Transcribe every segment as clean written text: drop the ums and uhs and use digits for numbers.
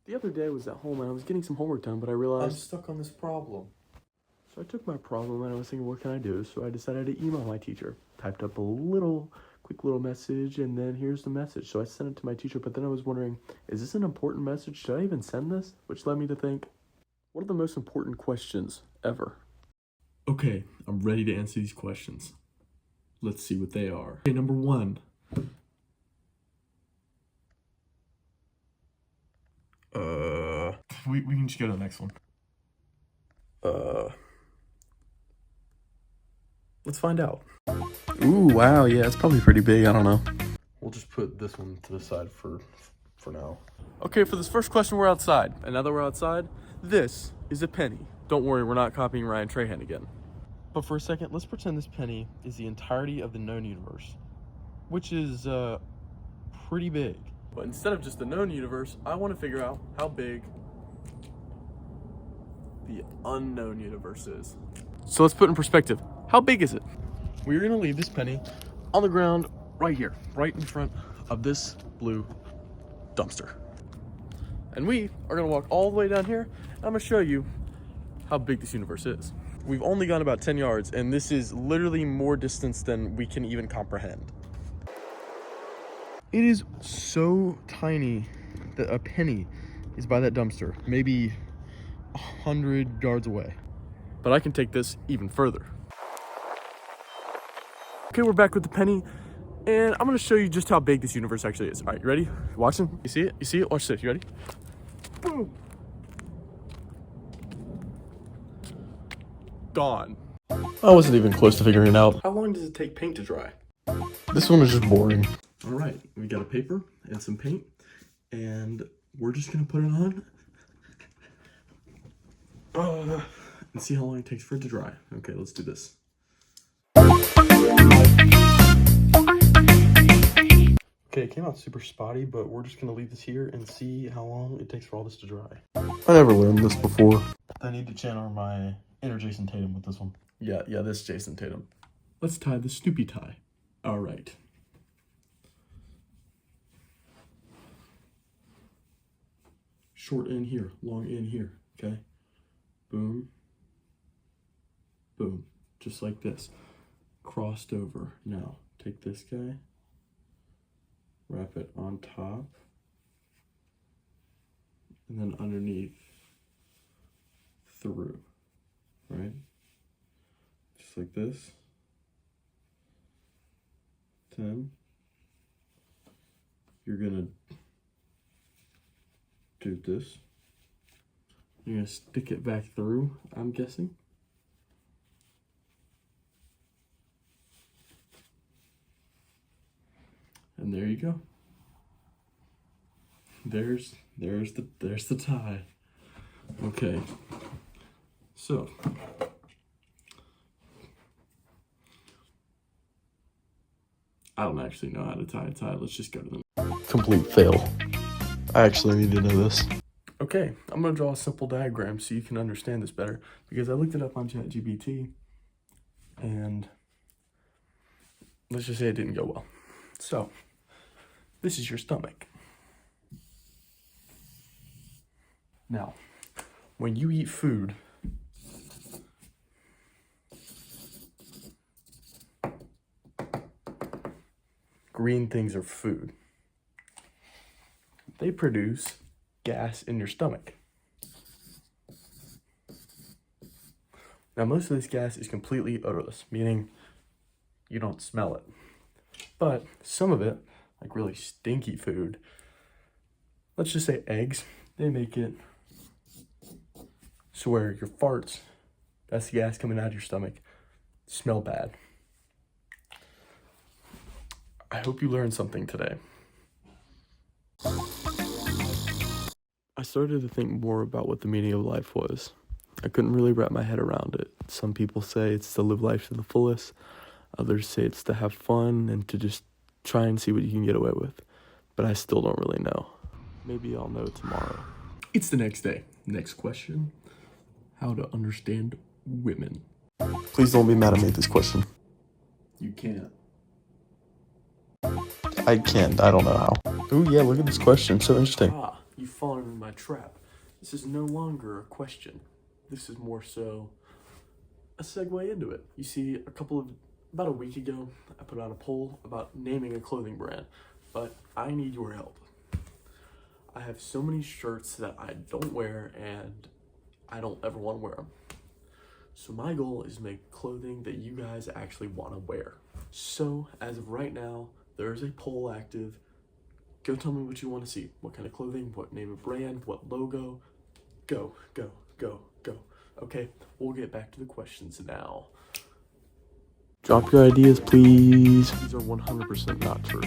The other day I was at home and I was getting some homework done, but I realized I'm stuck on this problem. So I took my problem and I was thinking, what can I do? So I decided to email my teacher. Typed up a quick little message, and then here's the message. So I sent it to my teacher, but then I was wondering, is this an important message? Should I even send this? Which led me to think, what are the most important questions ever? Okay, I'm ready to answer these questions. Let's see what they are. Okay, number 1. We can just go to the next one. Let's find out. Ooh, wow, yeah, it's probably pretty big, I don't know. We'll just put this one to the side for now. Okay, for this first question, we're outside. And now that we're outside, this is a penny. Don't worry, we're not copying Ryan Trahan again. But for a second, let's pretend this penny is the entirety of the known universe, which is pretty big. But instead of just the known universe, I want to figure out how big the unknown universe is. So let's put in perspective. How big is it? We're gonna leave this penny on the ground right here, right in front of this blue dumpster. And we are gonna walk all the way down here, and I'm gonna show you how big this universe is. We've only gone about 10 yards, and this is literally more distance than we can even comprehend. It is so tiny that a penny is by that dumpster, maybe 100 yards away. But I can take this even further. Okay, we're back with the penny, and I'm gonna show you just how big this universe actually is. All right, you ready? Watching? You see it? You see it? Watch this. You ready? Boom. Gone. I wasn't even close to figuring it out. How long does it take paint to dry? This one is just boring. All right, we got a paper and some paint, and we're just gonna put it on and see how long it takes for it to dry. Okay, let's do this. Okay, it came out super spotty, but we're just gonna leave this here and see how long it takes for all this to dry. I never learned this before. I need to channel my inner Jason Tatum with this one. Yeah, this Jason Tatum. Let's tie the Snoopy tie. All right. Short end here, long end here, okay? Boom, boom, just like this. Crossed over. Now, take this guy, wrap it on top, and then underneath, through, right? Just like this. 10. You're gonna do this. You're gonna stick it back through, I'm guessing. And there you go. There's the tie. Okay. So I don't actually know how to tie a tie. Let's just go to the complete fail. I actually need to know this. Okay, I'm gonna draw a simple diagram so you can understand this better, because I looked it up on ChatGPT and let's just say it didn't go well. So this is your stomach. Now, when you eat food, green things are food. They produce gas in your stomach. Now, most of this gas is completely odorless, meaning you don't smell it. But some of it, like really stinky food, let's just say eggs, they make it so where your farts, that's the gas coming out of your stomach, smell bad. I hope you learned something today. I started to think more about what the meaning of life was. I couldn't really wrap my head around it. Some people say it's to live life to the fullest. Others say it's to have fun and to just try and see what you can get away with. But I still don't really know. Maybe I'll know tomorrow. It's the next day. Next question. How to understand women. Please don't be mad at me at this question. You can't. I can't. I don't know how. Oh yeah, look at this question. So interesting. You've fallen into my trap. This is no longer a question. This is more so a segue into it. You see, about a week ago, I put out a poll about naming a clothing brand, but I need your help. I have so many shirts that I don't wear and I don't ever want to wear them. So my goal is to make clothing that you guys actually want to wear. So as of right now, there's a poll active. Go tell me what you want to see. What kind of clothing, what name of brand, what logo. Go, go, go, go. Okay, we'll get back to the questions now. Drop your ideas, please. These are 100% not true.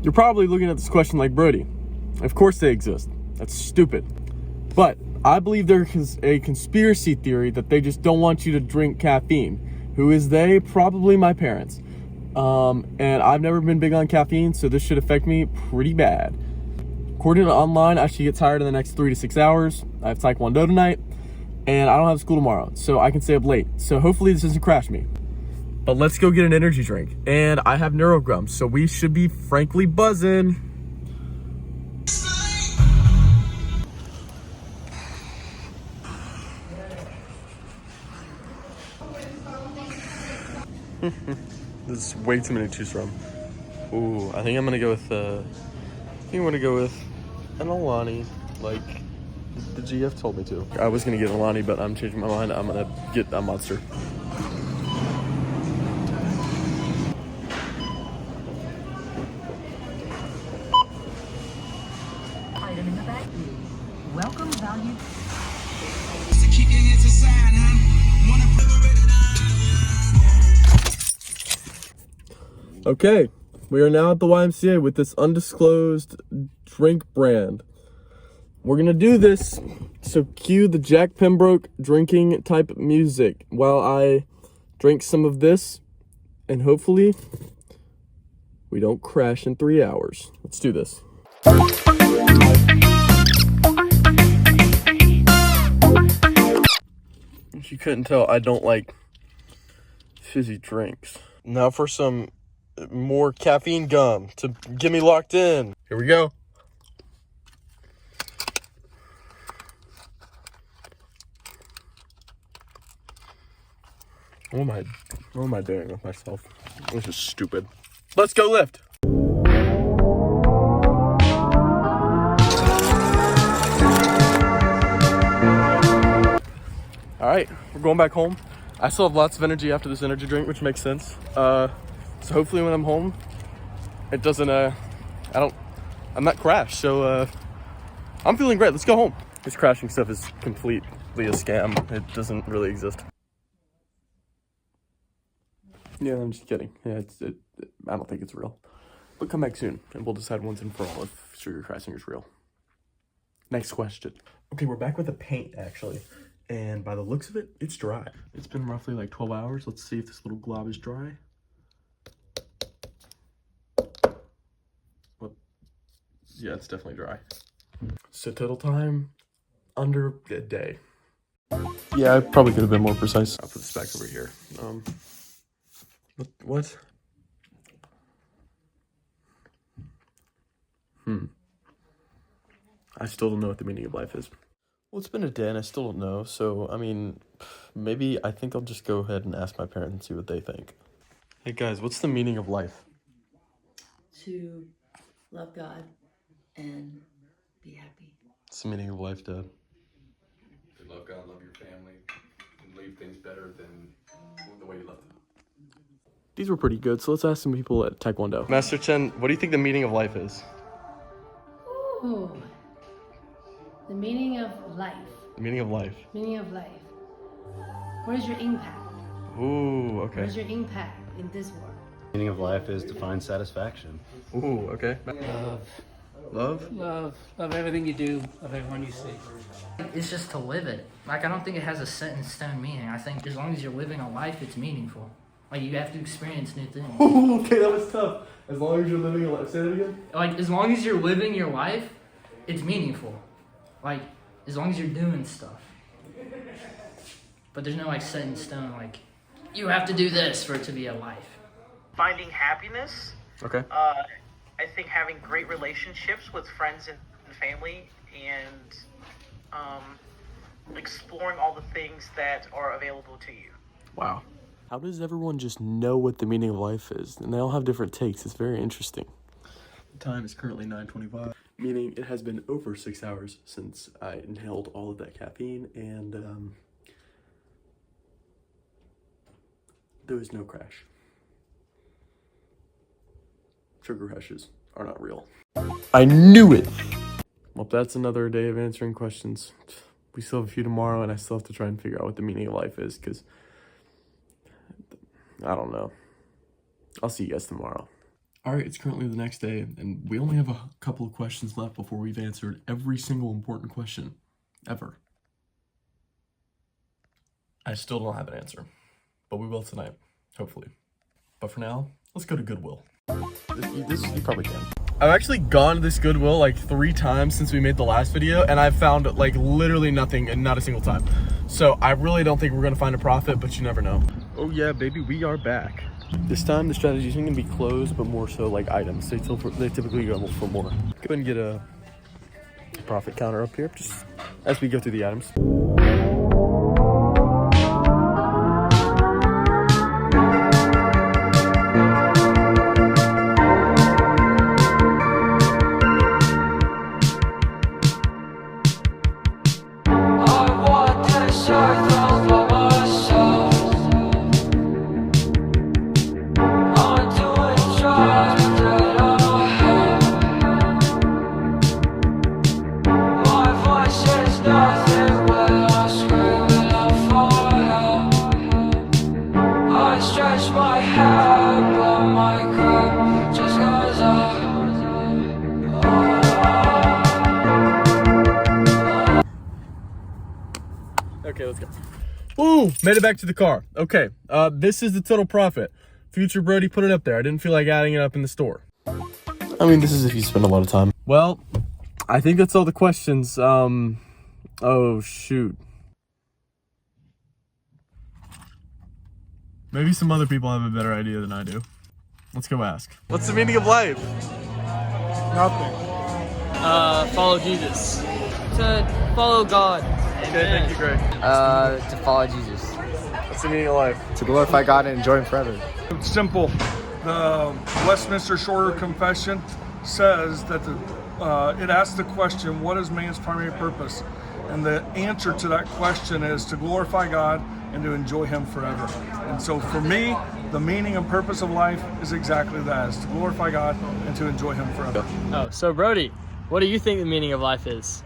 You're probably looking at this question like, Brody, of course they exist. That's stupid. But I believe there is a conspiracy theory that they just don't want you to drink caffeine. Who is they? Probably my parents. And I've never been big on caffeine, so this should affect me pretty bad. According to online, I should get tired in the next 3 to 6 hours. I have Taekwondo tonight, and I don't have school tomorrow, so I can stay up late. So hopefully this doesn't crash me. But let's go get an energy drink. And I have neurogrums, so we should be frankly buzzing. There's way too many to choose from. Ooh, I think I'm gonna go with an Alani, like the GF told me to. I was gonna get an Alani, but I'm changing my mind. I'm gonna get a Monster. Item in the bag. Welcome value. Okay, we are now at the YMCA with this undisclosed drink brand. We're gonna do this, so cue the Jack Pembroke drinking type music while I drink some of this, and hopefully we don't crash in 3 hours. Let's do this. If you couldn't tell, I don't like fizzy drinks. Now for some more caffeine gum to get me locked in. Here we go. What am I doing with myself? This is stupid. Let's go lift. All right, we're going back home. I still have lots of energy after this energy drink, which makes sense. So hopefully when I'm home, it doesn't, I'm not crashed. So I'm feeling great. Let's go home. This crashing stuff is completely a scam. It doesn't really exist. Yeah, I'm just kidding. Yeah, I don't think it's real. But come back soon, and we'll decide once and for all if sugar crashing is real. Next question. Okay, we're back with the paint, actually. And by the looks of it, it's dry. It's been roughly like 12 hours. Let's see if this little glob is dry. What? Yeah, it's definitely dry. So total time, under a day. Yeah, I probably could have been more precise. I'll put this back over here. What? I still don't know what the meaning of life is. Well, it's been a day and I still don't know. So, I mean, maybe I think I'll just go ahead and ask my parents and see what they think. Hey guys, what's the meaning of life? To love God and be happy. What's the meaning of life, Dad? To love God, love your family, and leave things better than the way you left them. These were pretty good, so let's ask some people at Taekwondo. Master Chen, what do you think the meaning of life is? Ooh. The meaning of life. The meaning of life. Meaning of life. What is your impact? Ooh, okay. What is your impact in this world? Meaning of life is to find satisfaction. Ooh, okay. Love? Love everything you do, love everyone you see. It's just to live it. Like, I don't think it has a set in stone meaning. I think as long as you're living a life, it's meaningful. Like, you have to experience new things. Ooh, okay, that was tough. As long as you're living a life. Say that again? Like, as long as you're living your life, it's meaningful. Like, as long as you're doing stuff. But there's no, like, set in stone, like, you have to do this for it to be a life. Finding happiness. Okay. I think having great relationships with friends and and family, and exploring all the things that are available to you. Wow. How does everyone just know what the meaning of life is? And they all have different takes. It's very interesting. The time is currently 9:25, meaning it has been over 6 hours since I inhaled all of that caffeine, and there was no crash. Sugar crashes are not real. I knew it! Well, that's another day of answering questions. We still have a few tomorrow, and I still have to try and figure out what the meaning of life is, because I don't know. I'll see you guys tomorrow. Alright, it's currently the next day, and we only have a couple of questions left before we've answered every single important question, ever. I still don't have an answer, but we will tonight, hopefully. But for now, let's go to Goodwill. You probably can. I've actually gone to this Goodwill like 3 times since we made the last video, and I've found like literally nothing, and not a single time. So I really don't think we're gonna find a profit, but you never know. Oh yeah, baby, we are back. This time the strategy isn't gonna be clothes, but more so like items. They typically go for more. Go ahead and get a profit counter up here, just as we go through the items. Okay, let's go. Ooh, made it back to the car. Okay, this is the total profit. Future Brody put it up there. I didn't feel like adding it up in the store. I mean, this is if you spend a lot of time. Well, I think that's all the questions. Oh, shoot. Maybe some other people have a better idea than I do. Let's go ask. What's the meaning of life? Nothing. Follow Jesus. To follow God. Okay, thank you, Greg. To follow Jesus. What's the meaning of life? To glorify God and enjoy Him forever. It's simple. The Westminster Shorter Confession says that it asks the question, what is man's primary purpose? And the answer to that question is to glorify God and to enjoy Him forever. And so for me, the meaning and purpose of life is exactly that, is to glorify God and to enjoy Him forever. Oh, so Brody, what do you think the meaning of life is?